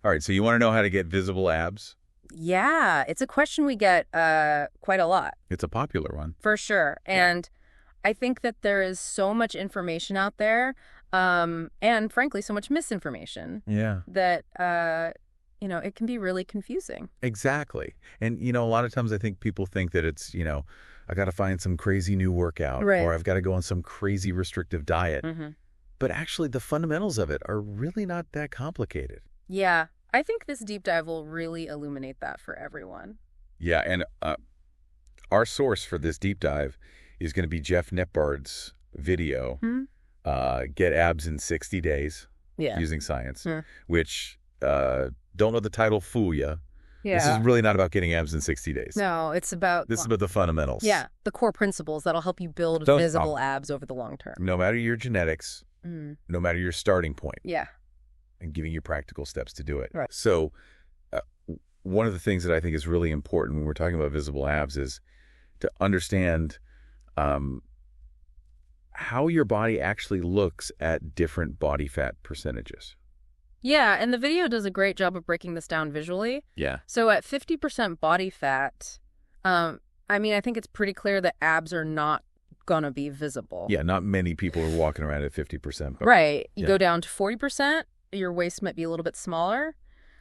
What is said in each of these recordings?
All right, so you want to know how to get visible abs? Yeah, it's a question we get quite a lot. It's a popular one. For sure. And I think that there is so much information out there, and frankly, so much misinformation Yeah. that, it can be really confusing. Exactly. And, a lot of times I think people think that it's, I got to find some crazy new workout Right. or I've got to go on some crazy restrictive diet. Mm-hmm. But actually, the fundamentals of it are really not that complicated. Yeah, I think this deep dive will really illuminate that for everyone. Yeah, and our source for this deep dive is going to be Jeff Netbard's video, Get Abs in 60 Days Using Science, which, don't let the title fool you. Yeah. This is really not about getting abs in 60 days. No, it's about... This is about the fundamentals. Yeah, the core principles that'll help you build visible abs over the long term. No matter your genetics, no matter your starting point. Yeah. And giving you practical steps to do it. Right. So one of the things that I think is really important when we're talking about visible abs is to understand how your body actually looks at different body fat percentages. Yeah, and the video does a great job of breaking this down visually. Yeah. So at 50% body fat, I think it's pretty clear that abs are not going to be visible. Yeah, not many people are walking around at 50%. Right. You go down to 40%, your waist might be a little bit smaller.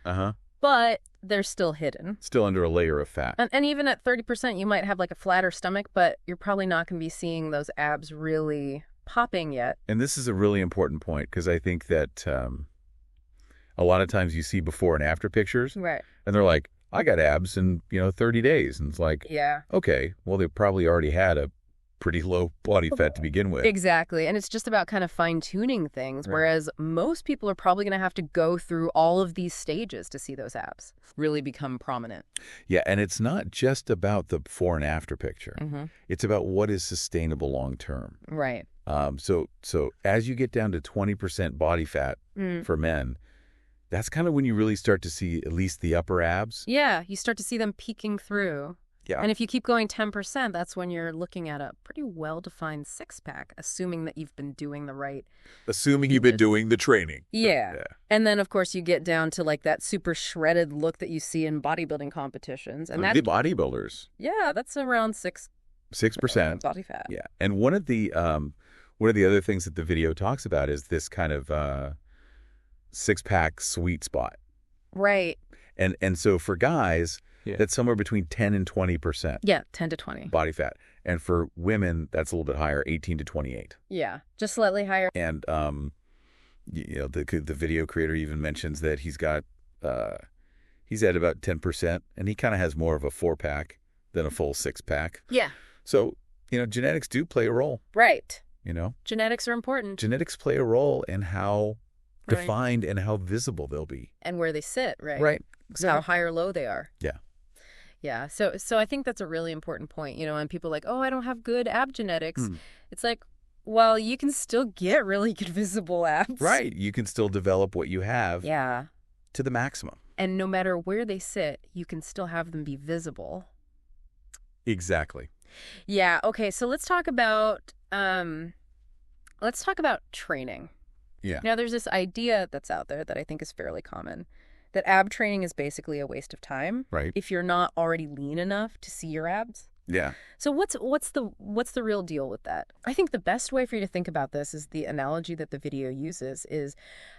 Uh-huh. But they're still hidden. Still under a layer of fat. And even at 30%, you might have like a flatter stomach, but you're probably not going to be seeing those abs really popping yet. And this is a really important point because I think that a lot of times you see before and after pictures. Right. And they're like, I got abs in, 30 days. And it's like, yeah, okay, well, they probably already had a pretty low body fat to begin with. Exactly. And it's just about kind of fine-tuning things, whereas most people are probably going to have to go through all of these stages to see those abs really become prominent. Yeah, and it's not just about the before and after picture. It's about what is sustainable long term. Right. So as you get down to 20% body fat for men, that's kind of when you really start to see at least the upper abs. Yeah, you start to see them peeking through. Yeah. And if you keep going 10%, that's when you're looking at a pretty well-defined six-pack, assuming that you've been doing the right... Assuming you've been doing the training. Yeah. And then, of course, you get down to like that super shredded look that you see in bodybuilding competitions. And the bodybuilders. Yeah, that's around 6% body fat. Yeah. And one of the other things that the video talks about is this kind of six-pack sweet spot. Right. And so for guys... Yeah. That's somewhere between 10 and 20%. Yeah, 10 to 20. Body fat. And for women, that's a little bit higher, 18 to 28. Yeah, just slightly higher. And, the video creator even mentions that he's at about 10%, and he kind of has more of a 4-pack than a full 6-pack. Yeah. So, genetics do play a role. Right. Genetics are important. Genetics play a role in how defined and how visible they'll be. And where they sit, right? Right. Exactly. How high or low they are. Yeah. Yeah, so I think that's a really important point, and people are like, oh, I don't have good ab genetics. It's like, well, you can still get really good visible abs. Right. You can still develop what you have to the maximum. And no matter where they sit, you can still have them be visible. Exactly. Yeah, okay, so let's talk about training. Yeah. Now, there's this idea that's out there that I think is fairly common, that ab training is basically a waste of time. Right. If you're not already lean enough to see your abs. Yeah. So what's the real deal with that? I think the best way for you to think about this is the analogy that the video uses is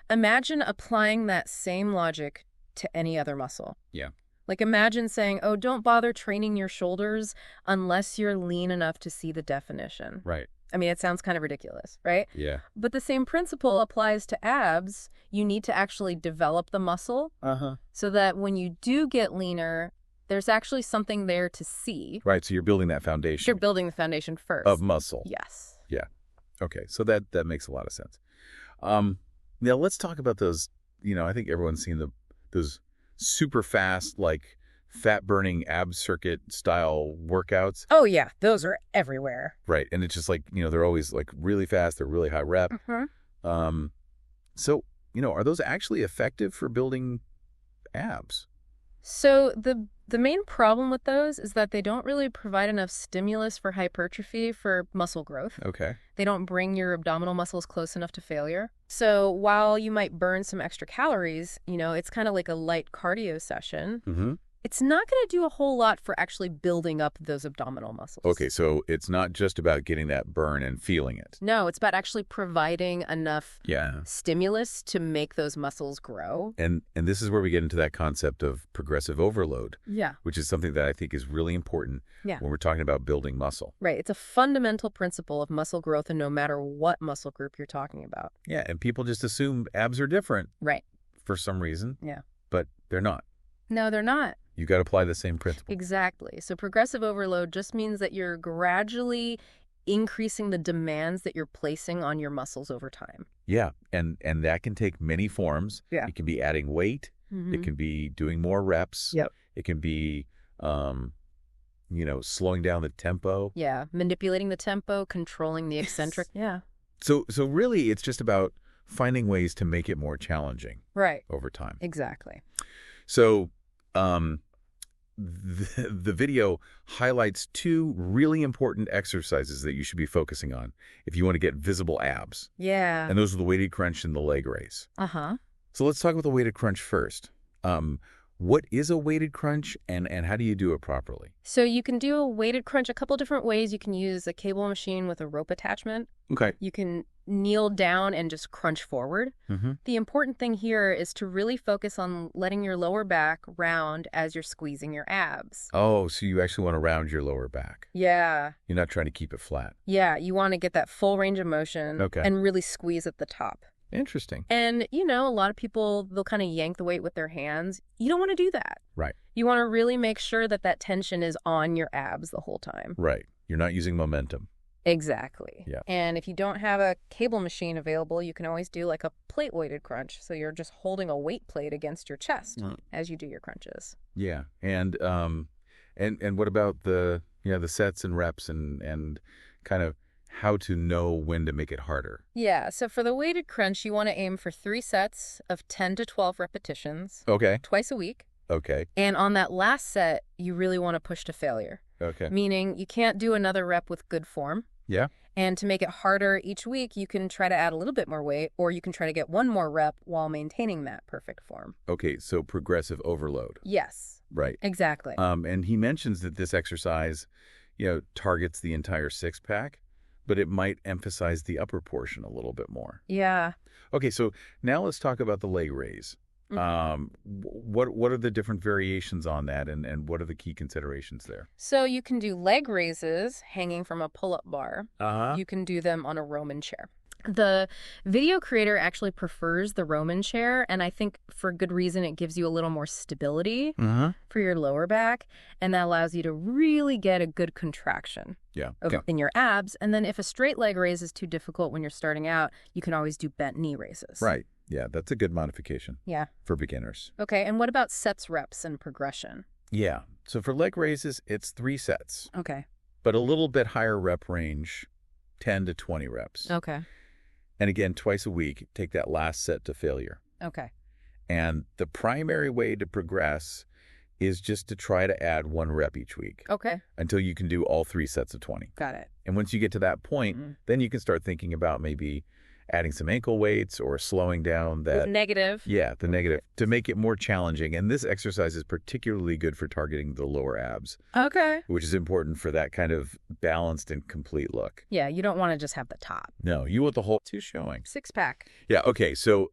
imagine applying that same logic to any other muscle. Yeah. Like imagine saying, oh, don't bother training your shoulders unless you're lean enough to see the definition. Right. I mean, it sounds kind of ridiculous, right? Yeah. But the same principle applies to abs. You need to actually develop the muscle so that when you do get leaner, there's actually something there to see. Right. So you're building that foundation. You're building the foundation first. Of muscle. Yes. Yeah. Okay. So that makes a lot of sense. Now let's talk about those, I think everyone's seen those super fast, like fat-burning ab circuit style workouts. Oh, yeah. Those are everywhere. Right. And it's just like, they're always like really fast. They're really high rep. So, are those actually effective for building abs? So the main problem with those is that they don't really provide enough stimulus for hypertrophy for muscle growth. Okay. They don't bring your abdominal muscles close enough to failure. So while you might burn some extra calories, it's kind of like a light cardio session. Mm-hmm. It's not going to do a whole lot for actually building up those abdominal muscles. Okay, so it's not just about getting that burn and feeling it. No, it's about actually providing enough stimulus to make those muscles grow. And this is where we get into that concept of progressive overload, which is something that I think is really important when we're talking about building muscle. Right. It's a fundamental principle of muscle growth, and no matter what muscle group you're talking about. Yeah, and people just assume abs are different. Right. For some reason. Yeah. But they're not. No, they're not. You got to apply the same principle. Exactly. So progressive overload just means that you're gradually increasing the demands that you're placing on your muscles over time. Yeah, and that can take many forms. Yeah. It can be adding weight. Mm-hmm. It can be doing more reps. Yep. It can be, slowing down the tempo. Yeah, manipulating the tempo, controlling the eccentric. Yeah. So really, it's just about finding ways to make it more challenging. Right. Over time. Exactly. So, the video highlights two really important exercises that you should be focusing on if you want to get visible abs. Yeah. And those are the weighted crunch and the leg raise. Uh-huh. So let's talk about the weighted crunch first. What is a weighted crunch and how do you do it properly? So you can do a weighted crunch a couple different ways. You can use a cable machine with a rope attachment. Okay. You can kneel down and just crunch forward. Mm-hmm. The important thing here is to really focus on letting your lower back round as you're squeezing your abs. Oh, so you actually want to round your lower back. Yeah. You're not trying to keep it flat. Yeah, you want to get that full range of motion and really squeeze at the top. Interesting. And, a lot of people, they'll kind of yank the weight with their hands. You don't want to do that. Right. You want to really make sure that tension is on your abs the whole time. Right. You're not using momentum. Exactly. Yeah. And if you don't have a cable machine available, you can always do like a plate weighted crunch. So you're just holding a weight plate against your chest as you do your crunches. Yeah. And what about the sets and reps and kind of how to know when to make it harder? Yeah. So for the weighted crunch, you want to aim for 3 sets of 10 to 12 repetitions. Okay. Twice a week. Okay. And on that last set, you really want to push to failure. Okay. Meaning you can't do another rep with good form. Yeah. And to make it harder each week, you can try to add a little bit more weight, or you can try to get one more rep while maintaining that perfect form. Okay, so progressive overload. Yes. Right. Exactly. And he mentions that this exercise, targets the entire six-pack, but it might emphasize the upper portion a little bit more. Yeah. Okay, so now let's talk about the leg raise. Mm-hmm. What are the different variations on that, and what are the key considerations there? So you can do leg raises hanging from a pull-up bar. Uh-huh. You can do them on a Roman chair. The video creator actually prefers the Roman chair, and I think for good reason. It gives you a little more stability for your lower back, and that allows you to really get a good contraction in your abs. And then if a straight leg raise is too difficult when you're starting out, you can always do bent knee raises. Right. Yeah, that's a good modification. Yeah. For beginners. Okay, and what about sets, reps, and progression? Yeah. So for leg raises, it's 3 sets. Okay. But a little bit higher rep range, 10 to 20 reps. Okay. And again, twice a week, take that last set to failure. Okay. And the primary way to progress is just to try to add 1 rep each week. Okay. Until you can do all 3 sets of 20. Got it. And once you get to that point, then you can start thinking about maybe adding some ankle weights or slowing down that negative. Yeah, the negative to make it more challenging. And this exercise is particularly good for targeting the lower abs. Okay. Which is important for that kind of balanced and complete look. Yeah, you don't want to just have the top. No, you want the whole 2 showing. 6-pack. Yeah, okay. So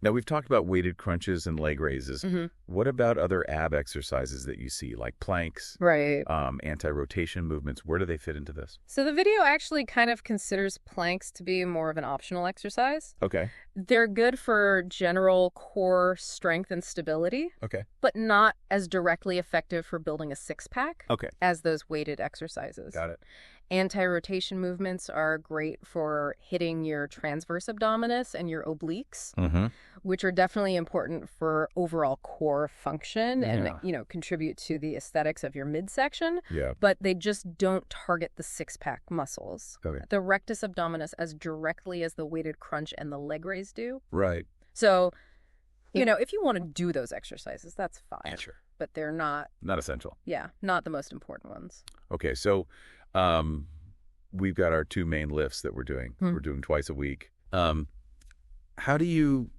now we've talked about weighted crunches and leg raises. What about other ab exercises that you see, like planks, right? Anti-rotation movements? Where do they fit into this? So the video actually kind of considers planks to be more of an optional exercise. Okay. They're good for general core strength and stability. Okay. But not as directly effective for building a 6-pack. Okay. As those weighted exercises. Got it. Anti-rotation movements are great for hitting your transverse abdominis and your obliques, which are definitely important for overall core function and, contribute to the aesthetics of your midsection. Yeah. But they just don't target the 6-pack muscles. Okay. The rectus abdominis as directly as the weighted crunch and the leg raise do. Right. So If you want to do those exercises, that's fine. Yeah, sure. But they're not essential. Yeah, not the most important ones. Okay, so we've got our 2 main lifts that we're doing. We're doing twice a week. How do you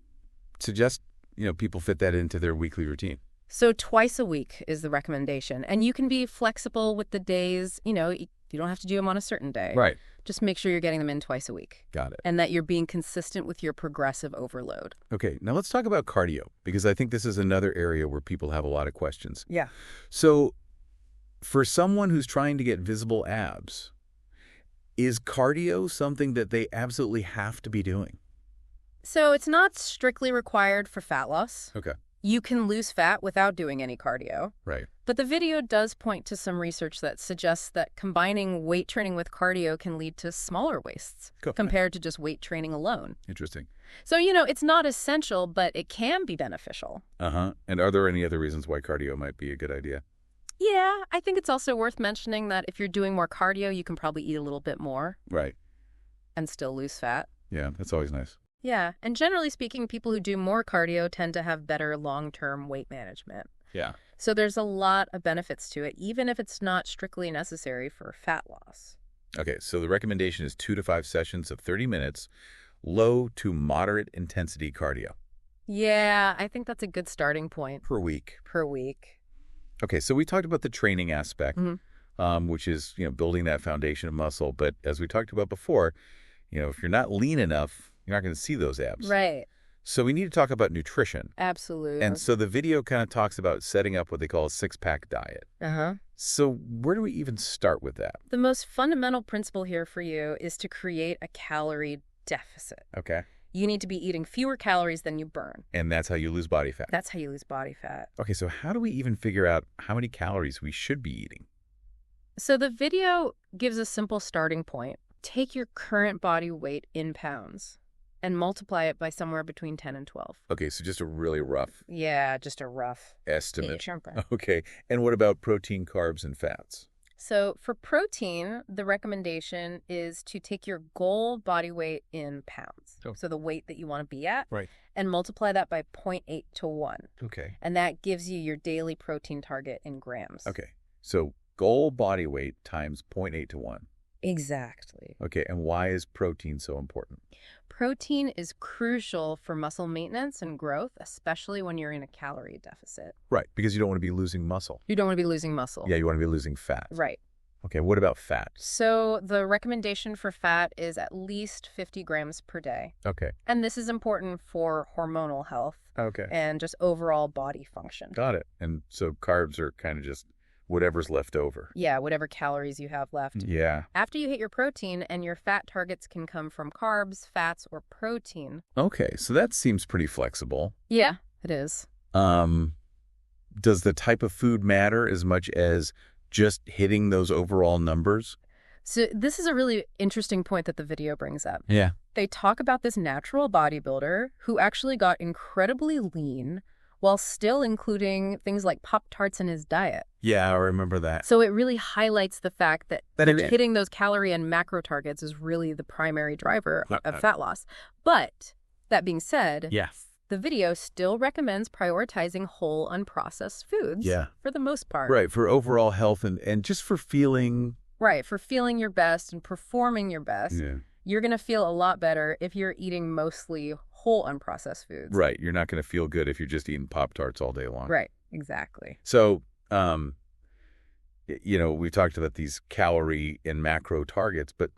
suggest people fit that into their weekly routine? So twice a week is the recommendation. And you can be flexible with the days. You don't have to do them on a certain day. Right. Just make sure you're getting them in twice a week. Got it. And that you're being consistent with your progressive overload. Okay, now let's talk about cardio, because I think this is another area where people have a lot of questions. Yeah. So for someone who's trying to get visible abs, is cardio something that they absolutely have to be doing? So it's not strictly required for fat loss. Okay. You can lose fat without doing any cardio. Right. But the video does point to some research that suggests that combining weight training with cardio can lead to smaller waists compared to just weight training alone. Interesting. So, it's not essential, but it can be beneficial. And are there any other reasons why cardio might be a good idea? Yeah, I think it's also worth mentioning that if you're doing more cardio, you can probably eat a little bit more. Right. And still lose fat. Yeah, that's always nice. Yeah, and generally speaking, people who do more cardio tend to have better long-term weight management. Yeah. So there's a lot of benefits to it, even if it's not strictly necessary for fat loss. Okay, so the recommendation is 2 to 5 sessions of 30 minutes, low to moderate intensity cardio. Yeah, I think that's a good starting point. Per week. Okay, so we talked about the training aspect, which is, building that foundation of muscle. But as we talked about before, if you're not lean enough, you're not going to see those abs. Right. So we need to talk about nutrition. Absolutely. And so the video kind of talks about setting up what they call a 6-pack diet. So where do we even start with that? The most fundamental principle here for you is to create a calorie deficit. Okay. You need to be eating fewer calories than you burn. And that's how you lose body fat. That's how you lose body fat. Okay, so how do we even figure out how many calories we should be eating? So the video gives a simple starting point. Take your current body weight in pounds and multiply it by somewhere between 10 and 12. Okay, so just a really rough... Yeah, just a rough estimate. Okay, and what about protein, carbs, and fats? So for protein, the recommendation is to take your goal body weight in pounds. So the weight that you want to be at. Right. And multiply that by 0.8 to 1. Okay. And that gives you your daily protein target in grams. Okay, so goal body weight times 0.8 to 1. Exactly. Okay, and why is protein so important? Protein is crucial for muscle maintenance and growth, especially when you're in a calorie deficit. Right, because you don't want to be losing muscle. You don't want to be losing muscle. Yeah, you want to be losing fat. Right. Okay, what about fat? So the recommendation for fat is at least 50 grams per day. Okay. And this is important for hormonal health. Okay. And just overall body function. Got it. And so carbs are kind of just whatever's left over. Yeah, whatever calories you have left. Yeah. After you hit your protein, and your fat targets can come from carbs, fats, or protein. Okay, so that seems pretty flexible. Yeah, it is. Does the type of food matter as much as just hitting those overall numbers? So this is a really interesting point that the video brings up. Yeah. They talk about this natural bodybuilder who actually got incredibly lean while still including things like Pop-Tarts in his diet. Yeah, I remember that. So it really highlights the fact that hitting those calorie and macro targets is really the primary driver of fat loss. But that being said, the video still recommends prioritizing whole, unprocessed foods for the most part. Right, for overall health and just for feeling... Right, for feeling your best and performing your best. Yeah. You're going to feel a lot better if you're eating mostly whole, unprocessed foods. Right, you're not going to feel good if you're just eating Pop-Tarts all day long. Right, exactly. So, we've talked about these calorie and macro targets, but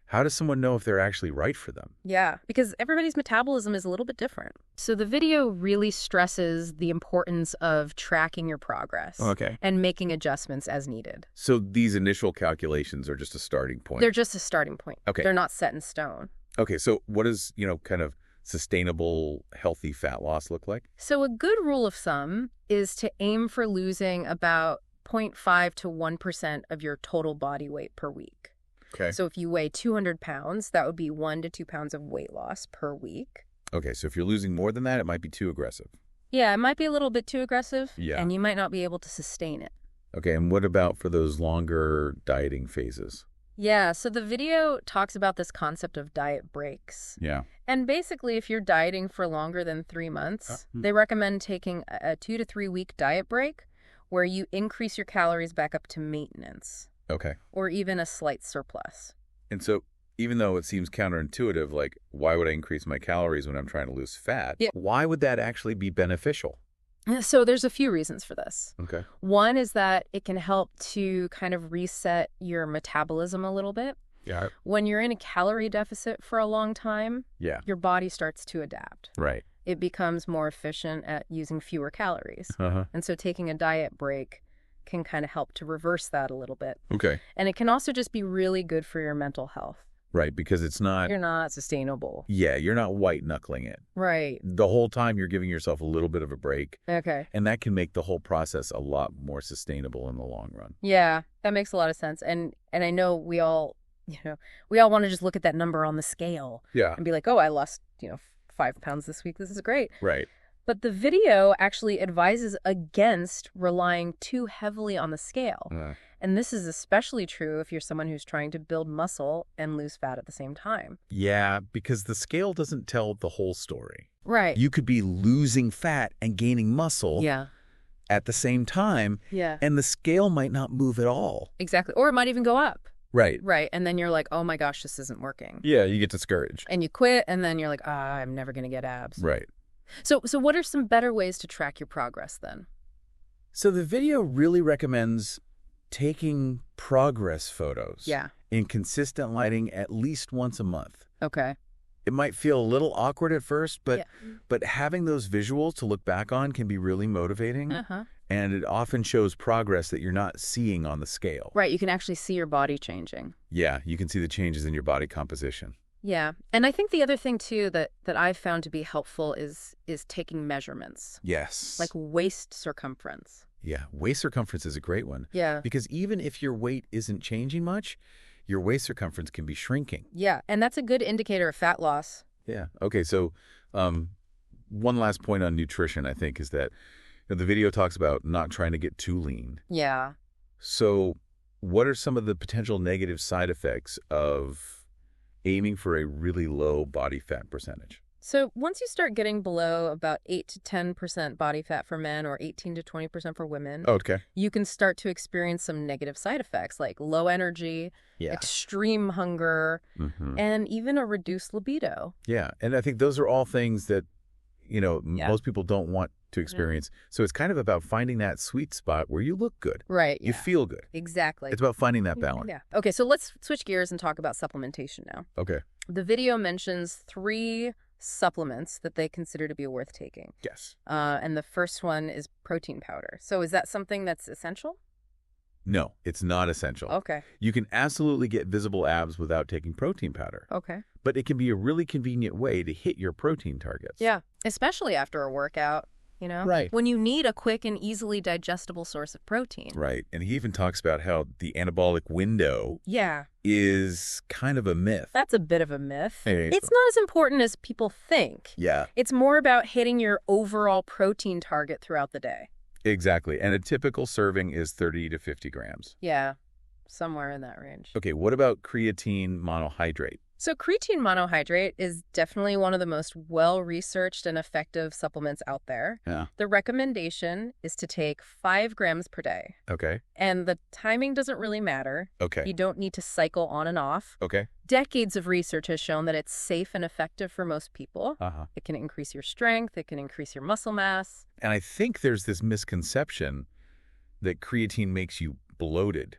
how does someone know if they're actually right for them? Yeah, because everybody's metabolism is a little bit different. So the video really stresses the importance of tracking your progress and making adjustments as needed. So these initial calculations are just a starting point? They're just a starting point. Okay. They're not set in stone. Okay, so what does, kind of sustainable, healthy fat loss look like? So a good rule of thumb is to aim for losing about 0.5 to 1% of your total body weight per week. Okay. So if you weigh 200 pounds, that would be 1 to 2 pounds of weight loss per week. Okay, so if you're losing more than that, it might be too aggressive. Yeah, it might be a little bit too aggressive. Yeah. And you might not be able to sustain it. Okay, and what about for those longer dieting phases? Yeah, so the video talks about this concept of diet breaks. Yeah. And basically, if you're dieting for longer than 3 months, they recommend taking a 2 to 3 week diet break where you increase your calories back up to maintenance. Okay. Or even a slight surplus. And so even though it seems counterintuitive, like, why would I increase my calories when I'm trying to lose fat? Yeah. Why would that actually be beneficial? So there's a few reasons for this. Okay. One is that it can help to kind of reset your metabolism a little bit. Yeah. When you're in a calorie deficit for a long time, Yeah. your body starts to adapt. Right. It becomes more efficient at using fewer calories. Uh-huh. And so taking a diet break can kind of help to reverse that a little bit. Okay. And it can also just be really good for your mental health. Right, because it's not... You're not sustainable. Yeah, you're not white-knuckling it. Right. The whole time you're giving yourself a little bit of a break. Okay. And that can make the whole process a lot more sustainable in the long run. Yeah, that makes a lot of sense. And I know we all want to just look at that number on the scale. Yeah. And be like, oh, I lost, 5 pounds this week. This is great. Right. But the video actually advises against relying too heavily on the scale. And this is especially true if you're someone who's trying to build muscle and lose fat at the same time. Yeah, because the scale doesn't tell the whole story. Right. You could be losing fat and gaining muscle at the same time, and the scale might not move at all. Exactly. Or it might even go up. Right. Right. And then you're like, oh my gosh, this isn't working. Yeah, you get discouraged. And you quit, and then you're like, I'm never going to get abs. Right. So what are some better ways to track your progress then? So the video really recommends taking progress photos in consistent lighting at least once a month. Okay. It might feel a little awkward at first, but having those visuals to look back on can be really motivating. And it often shows progress that you're not seeing on the scale. Right. You can actually see your body changing. Yeah. You can see the changes in your body composition. Yeah. And I think the other thing, too, that I've found to be helpful is taking measurements. Yes. Like waist circumference. Yeah. Waist circumference is a great one. Yeah. Because even if your weight isn't changing much, your waist circumference can be shrinking. Yeah. And that's a good indicator of fat loss. Yeah. Okay. So one last point on nutrition, I think, is that the video talks about not trying to get too lean. Yeah. So what are some of the potential negative side effects of aiming for a really low body fat percentage? So once you start getting below about 8 to 10% body fat for men or 18 to 20% for women, you can start to experience some negative side effects like low energy, extreme hunger, and even a reduced libido. Yeah. And I think those are all things that, most people don't want to experience. So it's kind of about finding that sweet spot where you look good. Right. You feel good. Exactly. It's about finding that balance. Yeah. Okay, so let's switch gears and talk about supplementation now. Okay. The video mentions 3 supplements that they consider to be worth taking. Yes. And the first one is protein powder. So is that something that's essential? No, it's not essential. Okay. You can absolutely get visible abs without taking protein powder. Okay. But it can be a really convenient way to hit your protein targets. Yeah, especially after a workout, Right. When you need a quick and easily digestible source of protein. Right. And he even talks about how the anabolic window is kind of a myth. That's a bit of a myth. Hey, it's not as important as people think. Yeah. It's more about hitting your overall protein target throughout the day. Exactly. And a typical serving is 30 to 50 grams. Yeah, somewhere in that range. Okay, what about creatine monohydrate? So creatine monohydrate is definitely one of the most well-researched and effective supplements out there. Yeah. The recommendation is to take 5 grams per day. Okay. And the timing doesn't really matter. Okay. You don't need to cycle on and off. Okay. Decades of research has shown that it's safe and effective for most people. Uh-huh. It can increase your strength. It can increase your muscle mass. And I think there's this misconception that creatine makes you bloated.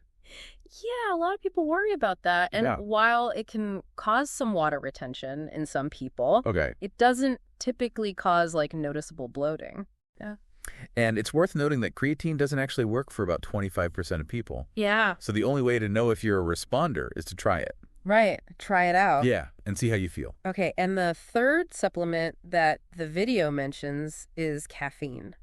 Yeah, a lot of people worry about that. And while it can cause some water retention in some people, it doesn't typically cause noticeable bloating. Yeah. And it's worth noting that creatine doesn't actually work for about 25% of people. Yeah. So the only way to know if you're a responder is to try it. Right. Try it out. Yeah. And see how you feel. Okay. And the third supplement that the video mentions is caffeine.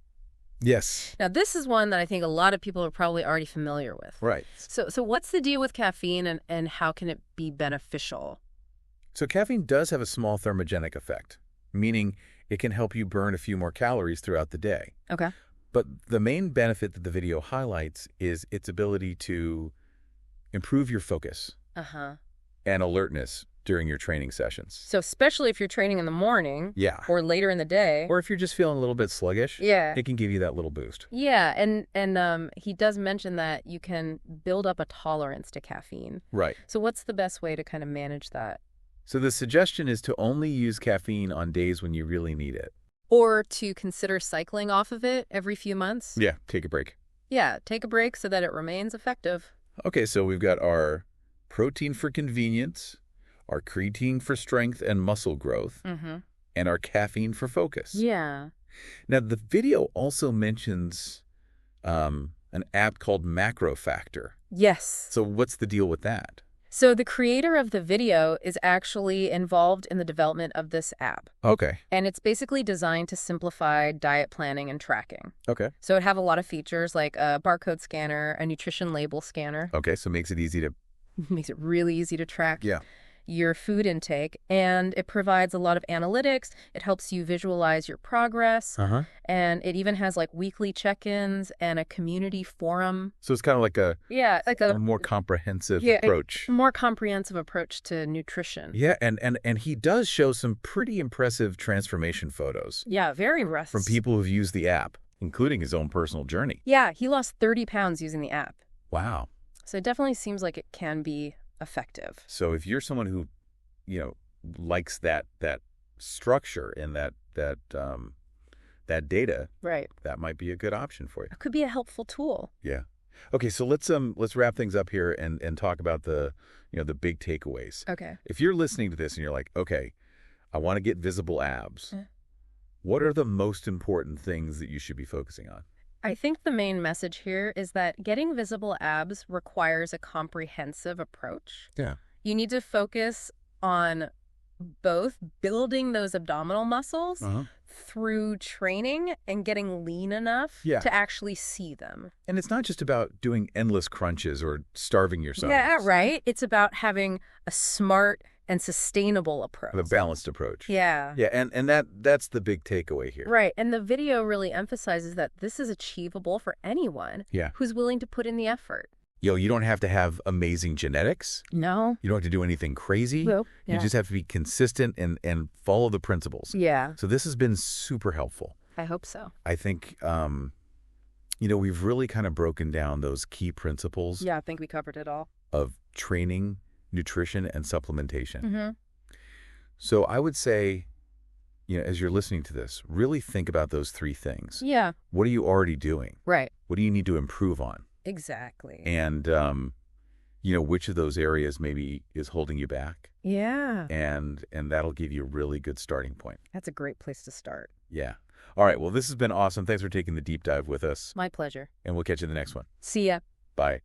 Yes. Now, this is one that I think a lot of people are probably already familiar with. Right. So what's the deal with caffeine and how can it be beneficial? So caffeine does have a small thermogenic effect, meaning it can help you burn a few more calories throughout the day. Okay. But the main benefit that the video highlights is its ability to improve your focus, and alertness during your training sessions. So especially if you're training in the morning or later in the day. Or if you're just feeling a little bit sluggish, it can give you that little boost. Yeah, and he does mention that you can build up a tolerance to caffeine. Right. So what's the best way to kind of manage that? So the suggestion is to only use caffeine on days when you really need it. Or to consider cycling off of it every few months. Yeah, take a break. Yeah, take a break so that it remains effective. Okay, so we've got our protein for convenience, our creatine for strength and muscle growth, and our caffeine for focus. Yeah. Now, the video also mentions an app called Macro Factor. Yes. So what's the deal with that? So the creator of the video is actually involved in the development of this app. Okay. And it's basically designed to simplify diet planning and tracking. Okay. So it have a lot of features like a barcode scanner, a nutrition label scanner. Okay, so it makes it easy to... Makes it really easy to track your food intake. And it provides a lot of analytics. It helps you visualize your progress. And it even has like weekly check-ins and a community forum. So it's kind of like a more comprehensive approach. A more comprehensive approach to nutrition. Yeah, and he does show some pretty impressive transformation photos. Yeah, very impressive. From people who've used the app, including his own personal journey. Yeah, he lost 30 pounds using the app. Wow. So it definitely seems like it can be effective. So if you're someone who, likes that structure and that data, that might be a good option for you. It could be a helpful tool. Yeah. Okay, so let's wrap things up here and talk about the big takeaways. Okay. If you're listening to this and you're like, okay, I want to get visible abs, what are the most important things that you should be focusing on? I think the main message here is that getting visible abs requires a comprehensive approach. Yeah. You need to focus on both building those abdominal muscles through training and getting lean enough to actually see them. And it's not just about doing endless crunches or starving yourself. Yeah, right. It's about having a smart and sustainable approach. A balanced approach. Yeah. Yeah, and that's the big takeaway here. Right. And the video really emphasizes that this is achievable for anyone who's willing to put in the effort. You don't have to have amazing genetics. No. You don't have to do anything crazy. Nope. You just have to be consistent and follow the principles. Yeah. So this has been super helpful. I hope so. I think, we've really kind of broken down those key principles. Yeah, I think we covered it all. Of training, nutrition, and supplementation. So I would say, as you're listening to this, really think about those three things. Yeah. What are you already doing? Right. What do you need to improve on? Exactly. And, which of those areas maybe is holding you back? Yeah. And that'll give you a really good starting point. That's a great place to start. Yeah. All right. Well, this has been awesome. Thanks for taking the deep dive with us. My pleasure. And we'll catch you in the next one. See ya. Bye.